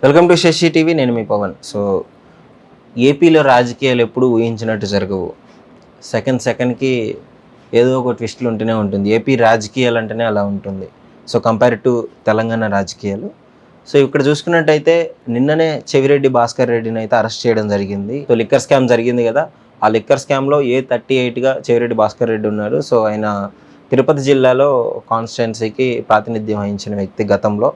Welcome to Shashi TV. నేను మీ Pawan. So ఏపీలో రాజకీయాలు ఎప్పుడు ఊహించినట్టు జరగవు. సెకండ్కి ఏదో ఒక ట్విస్టులు ఉంటూనే ఉంటుంది. ఏపీ రాజకీయాలు అంటేనే అలా ఉంటుంది. సో కంపేర్ టు తెలంగాణ రాజకీయాలు. సో ఇక్కడ చూసుకున్నట్టయితే నిన్ననే చెవిరెడ్డి భాస్కర్ రెడ్డిని అయితే అరెస్ట్ చేయడం జరిగింది. సో లిక్కర్ స్కామ్ జరిగింది కదా, ఆ లిక్కర్ స్కామ్లో A38గా చెవిరెడ్డి భాస్కర్ రెడ్డి ఉన్నారు. సో ఆయన తిరుపతి జిల్లాలో కాన్స్టిట్యున్సీకి ప్రాతినిధ్యం వహించిన వ్యక్తి గతంలో.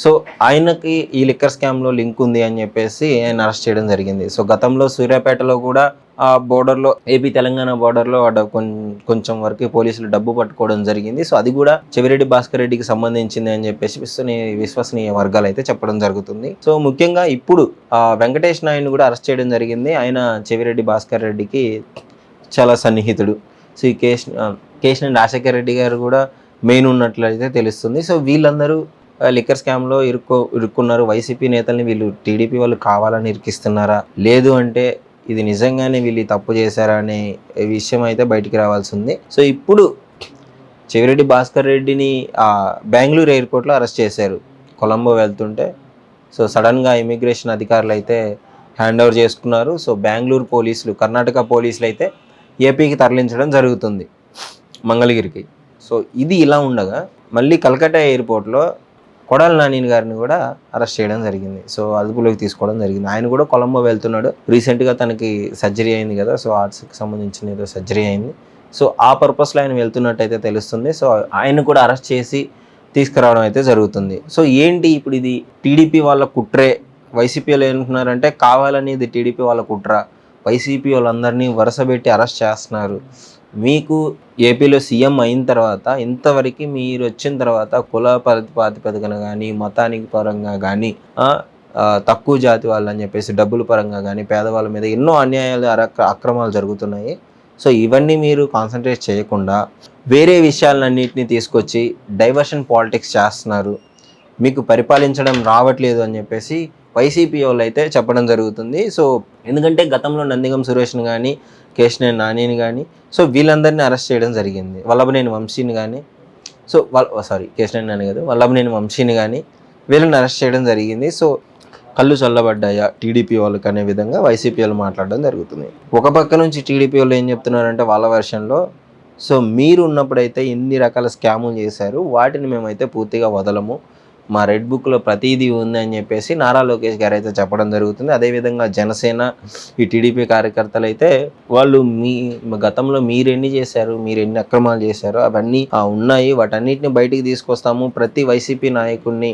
సో ఆయనకి ఈ లిక్కర్ స్కామ్లో లింక్ ఉంది అని చెప్పేసి ఆయన అరెస్ట్ చేయడం జరిగింది. సో గతంలో సూర్యాపేటలో కూడా ఆ బోర్డర్లో, ఏపీ తెలంగాణ బోర్డర్లో కొంచెం వరకు పోలీసులు డబ్బు పట్టుకోవడం జరిగింది. సో అది కూడా చెవిరెడ్డి భాస్కర్ రెడ్డికి సంబంధించింది అని చెప్పేసి విశ్వసనీయ వర్గాలు అయితే చెప్పడం జరుగుతుంది. సో ముఖ్యంగా ఇప్పుడు వెంకటేష్ నాయుడుని కూడా అరెస్ట్ చేయడం జరిగింది. ఆయన చెవిరెడ్డి భాస్కర్ రెడ్డికి చాలా సన్నిహితుడు. సో ఈ కేశినేని రాజశేఖర రెడ్డి గారు కూడా మెయిన్ ఉన్నట్లయితే తెలుస్తుంది. సో వీళ్ళందరూ లిక్కర్ స్కామ్లో ఇరుక్కున్నారు. వైసీపీ నేతల్ని వీళ్ళు టీడీపీ వాళ్ళు కావాలని ఇరికిస్తున్నారా, లేదు అంటే ఇది నిజంగానే వీళ్ళు తప్పు చేశారా అనే విషయం అయితే బయటికి రావాల్సి ఉంది. సో ఇప్పుడు చెవిరెడ్డి భాస్కర్ రెడ్డిని బెంగళూరు ఎయిర్పోర్ట్లో అరెస్ట్ చేశారు కొలంబో వెళ్తుంటే. సో సడన్గా ఇమిగ్రేషన్ అధికారులు అయితే హ్యాండ్ ఓవర్ చేసుకున్నారు. సో బెంగళూరు పోలీసులు, కర్ణాటక పోలీసులు అయితే ఏపీకి తరలించడం జరుగుతుంది, మంగళగిరికి. సో ఇది ఇలా ఉండగా మళ్ళీ కలకత్తా ఎయిర్పోర్ట్లో కొడాలి నాని గారిని కూడా అరెస్ట్ చేయడం జరిగింది. సో అదుపులోకి తీసుకోవడం జరిగింది. ఆయన కూడా కొలంబో వెళ్తున్నాడు. రీసెంట్గా తనకి సర్జరీ అయింది కదా, సో ఆర్ట్స్కి సంబంధించిన ఏదో సర్జరీ అయింది. సో ఆ పర్పస్లో ఆయన వెళ్తున్నట్టయితే తెలుస్తుంది. సో ఆయన కూడా అరెస్ట్ చేసి తీసుకురావడం అయితే జరుగుతుంది. సో ఏంటి ఇప్పుడు ఇది టీడీపీ వాళ్ళ కుట్రే, వైసీపీ వాళ్ళు ఏమంటున్నారంటే కావాలని ఇది టీడీపీ వాళ్ళ కుట్ర, వైసీపీ వాళ్ళందరినీ వరుసపెట్టి అరెస్ట్ చేస్తున్నారు. మీకు ఏపీలో సీఎం అయిన తర్వాత ఇంతవరకు మీరు వచ్చిన తర్వాత కుల ప్రాతిపదికన కానీ, మతానికి పరంగా కానీ, తక్కువ జాతి వాళ్ళు అని చెప్పేసి డబ్బుల పరంగా కానీ పేదవాళ్ళ మీద ఎన్నో అన్యాయాలు, అక్రమాలు జరుగుతున్నాయి. సో ఇవన్నీ మీరు కాన్సన్ట్రేట్ చేయకుండా వేరే విషయాలన్నింటినీ తీసుకొచ్చి డైవర్షన్ పాలిటిక్స్ చేస్తున్నారు, మీకు పరిపాలించడం రావట్లేదు అని చెప్పేసి వైసీపీ వాళ్ళు అయితే చెప్పడం జరుగుతుంది. సో ఎందుకంటే గతంలో నందిగం సురేష్ని కానీ, కేశినేని నానిని కానీ, సో వీళ్ళందరినీ అరెస్ట్ చేయడం జరిగింది. వల్లభనేని వంశీని కానీ, సో కేశినేని నాని కాదు, వల్లభనేని వంశీని కానీ వీళ్ళని అరెస్ట్ చేయడం జరిగింది. సో కళ్ళు చల్లబడ్డాయా టీడీపీ వాళ్ళకి అనే విధంగా వైసీపీ వాళ్ళు మాట్లాడడం జరుగుతుంది. ఒక పక్క నుంచి టీడీపీ వాళ్ళు ఏం చెప్తున్నారంటే వాళ్ళ వెర్షన్లో, సో మీరు ఉన్నప్పుడైతే ఎన్ని రకాల స్కాములు చేశారు, వాటిని మేమైతే పూర్తిగా వదలము, మా రెడ్ బుక్లో ప్రతిదీ ఉంది అని చెప్పేసి నారా లోకేష్ గారు అయితే చెప్పడం జరుగుతుంది. అదేవిధంగా జనసేన, ఈ టీడీపీ కార్యకర్తలు అయితే వాళ్ళు గతంలో మీరు ఎన్ని చేశారు, మీరు ఎన్ని అక్రమాలు చేశారో అవన్నీ ఉన్నాయి, వాటన్నిటిని బయటికి తీసుకొస్తాము, ప్రతి వైసీపీ నాయకుడిని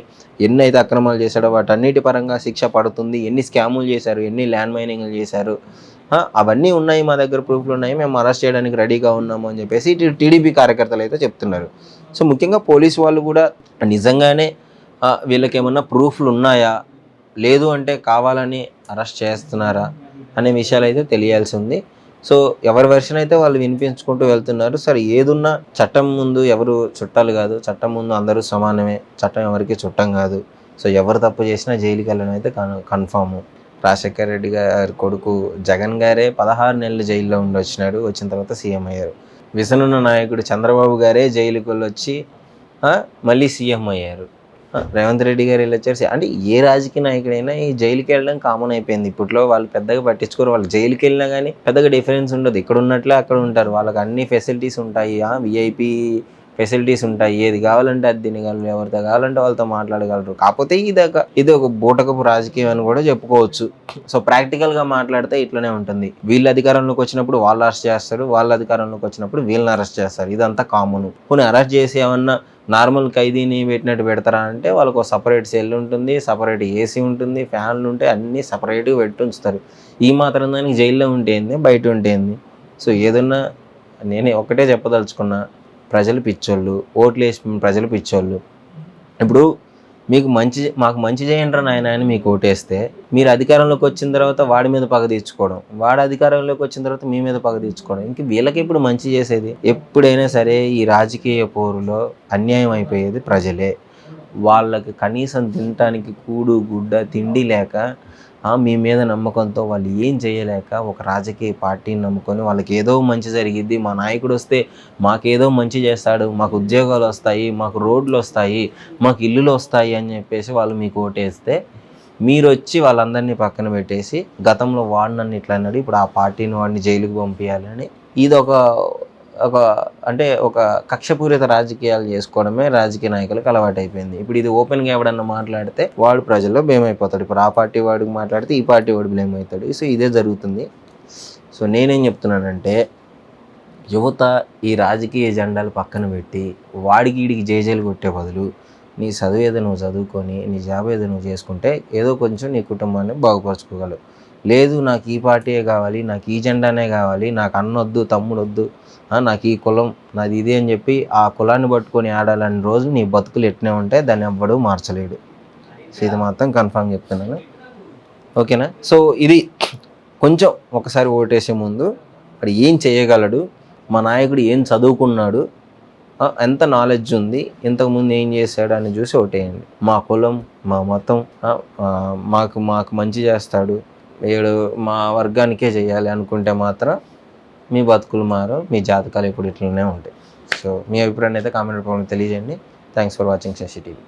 ఎన్నైతే అక్రమాలు చేశాడో వాటన్నిటి పరంగా శిక్ష పడుతుంది, ఎన్ని స్కాములు చేశారు, ఎన్ని ల్యాండ్ మైనింగ్లు చేశారు, అవన్నీ ఉన్నాయి, మా దగ్గర ప్రూఫ్లు ఉన్నాయి, మేము అరెస్ట్ చేయడానికి రెడీగా ఉన్నాము అని చెప్పేసి టీడీపీ కార్యకర్తలు అయితే చెప్తున్నారు. సో ముఖ్యంగా పోలీసు వాళ్ళు కూడా నిజంగానే వీళ్ళకి ఏమన్నా ప్రూఫ్లు ఉన్నాయా, లేదు అంటే కావాలని అరెస్ట్ చేస్తున్నారా అనే విషయాలు అయితే తెలియాల్సి ఉంది. సో ఎవరి వెర్షన్ అయితే వాళ్ళు వినిపించుకుంటూ వెళ్తున్నారు. సరే ఏదున్నా చట్టం ముందు ఎవరు చుట్టాలు కాదు, చట్టం ముందు అందరూ సమానమే, చట్టం ఎవరికి చుట్టం కాదు. సో ఎవరు తప్పు చేసినా జైలుకి వెళ్ళడం అయితే కన్ఫాము. రాజశేఖర రెడ్డి గారి కొడుకు జగన్ గారే 16 నెలలు జైల్లో ఉండి వచ్చిన తర్వాత సీఎం అయ్యారు. విసనున్న నాయకుడు చంద్రబాబు గారే జైలుకి వెళ్ళొచ్చి మళ్ళీ సీఎం అయ్యారు. రేవంత్ రెడ్డి గారు వెళ్ళొచ్చారు. అంటే ఏ రాజకీయ నాయకుడైనా ఈ జైలుకి వెళ్ళడం కామన్ అయిపోయింది. ఇప్పట్లో వాళ్ళు పెద్దగా పట్టించుకోరు. వాళ్ళు జైలుకి వెళ్ళినా కానీ పెద్దగా డిఫరెన్స్ ఉండదు. ఇక్కడ ఉన్నట్లే అక్కడ ఉంటారు. వాళ్ళకి అన్ని ఫెసిలిటీస్ ఉంటాయి, విఐపి ఫెసిలిటీస్ ఉంటాయి, ఏది కావాలంటే అది తినగలరు, ఎవరితో కావాలంటే వాళ్ళతో మాట్లాడగలరు. కాకపోతే ఇది ఒక బూటకపు రాజకీయం అని కూడా చెప్పుకోవచ్చు. సో ప్రాక్టికల్గా మాట్లాడితే ఇట్లనే ఉంటుంది. వీళ్ళు అధికారంలోకి వచ్చినప్పుడు వాళ్ళు అరెస్ట్ చేస్తారు, వాళ్ళ అధికారంలోకి వచ్చినప్పుడు వీళ్ళని అరెస్ట్ చేస్తారు. ఇదంతా కామన్. కొన్ని అరెస్ట్ చేసి ఏమన్నా నార్మల్ ఖైదీని పెట్టినట్టు పెడతారా అంటే వాళ్ళకు సపరేట్ సెల్ ఉంటుంది, సపరేట్ ఏసీ ఉంటుంది, ఫ్యాన్లు ఉంటాయి, అన్నీ సపరేట్గా పెట్టి ఉంచుతారు. ఈ మాత్రం దానికి జైల్లో ఉంటేంది, బయట ఉంటేంది. సో ఏదన్నా నేనే ఒకటే చెప్పదలుచుకున్నా, ప్రజలు పిచ్చోళ్ళు, ఓట్లు వేసి ప్రజలు పిచ్చోళ్ళు. ఇప్పుడు మాకు మంచి చేయండి రా నాయన అని మీకు ఓటేస్తే మీరు అధికారంలోకి వచ్చిన తర్వాత వాడి మీద పగ తీర్చుకోవడం, వాడు అధికారంలోకి వచ్చిన తర్వాత మీ మీద పగ తీర్చుకోవడం, ఇంక వీళ్ళకి ఇప్పుడు మంచి చేసేది. ఎప్పుడైనా సరే ఈ రాజకీయ పోరులో అన్యాయం అయిపోయేది ప్రజలే. వాళ్ళకి కనీసం తినటానికి కూడు గుడ్డ తిండి లేక, మీ మీద నమ్మకంతో వాళ్ళు ఏం చేయలేక ఒక రాజకీయ పార్టీని నమ్ముకొని వాళ్ళకి ఏదో మంచి జరిగిద్ది, మా నాయకుడు వస్తే మాకేదో మంచి చేస్తాడు, మాకు ఉద్యోగాలు వస్తాయి, మాకు రోడ్లు వస్తాయి, మాకు ఇల్లులు వస్తాయి అని చెప్పేసి వాళ్ళు మీకు ఓటేస్తే మీరు వచ్చి వాళ్ళందరినీ పక్కన పెట్టేసి గతంలో వాడు నన్ను ఇట్లా అన్నాడు, ఇప్పుడు ఆ పార్టీని వాడిని జైలుకి పంపించాలని ఇది ఒక అంటే ఒక కక్షపూరిత రాజకీయాలు చేసుకోవడమే రాజకీయ నాయకులకు అలవాటైపోయింది. ఇప్పుడు ఇది ఓపెన్గా ఎవడన్నా మాట్లాడితే వాడు ప్రజల్లో బ్లేమ్ అయిపోతాడు. ఇప్పుడు ఆ పార్టీ వాడికి మాట్లాడితే ఈ పార్టీ వాడు బ్లేమ్ అవుతాడు. సో ఇదే జరుగుతుంది. సో నేనేం చెప్తున్నానంటే యువత ఈ రాజకీయ జెండాలు పక్కన పెట్టి వాడికి వీడికి జేజేలు కొట్టే బదులు నీ చదువు ఏదో నువ్వు చదువుకొని నీ జాబ్ ఏదో నువ్వు చేసుకుంటే ఏదో కొంచెం నీ కుటుంబాన్ని బాగుపరచుకోగలవు. లేదు నాకు ఈ పార్టీయే కావాలి, నాకు ఈ జెండానే కావాలి, నాకు అన్నొద్దు తమ్ముడు వద్దు, నాకు ఈ కులం నాది ఇది అని చెప్పి ఆ కులాన్ని పట్టుకొని ఆడాలని రోజు నీ బతుకులు ఎట్నే ఉంటే దాన్ని ఎవ్వడూ మార్చలేడు. సో ఇది మాత్రం కన్ఫామ్ చెప్తున్నాను. ఓకేనా? సో ఇది కొంచెం ఒకసారి ఓటేసే ముందు వాడు ఏం చేయగలడు, మా నాయకుడు ఏం చదువుకున్నాడు, ఎంత నాలెడ్జ్ ఉంది, ఇంతకుముందు ఏం చేశాడు అని చూసి ఓటేయండి. మా కులం మా మతం మాకు మంచి చేస్తాడు, వీడు మా వర్గానికే చేయాలి అనుకుంటే మాత్రం మీ బతుకులు మారు, మీ జాతకాలు ఎప్పుడు ఇట్లనే ఉంటాయి. సో మీ అభిప్రాయాన్ని అయితే కామెంట్ రూపంలో తెలియజేయండి. Thanks for watching Sashi TV.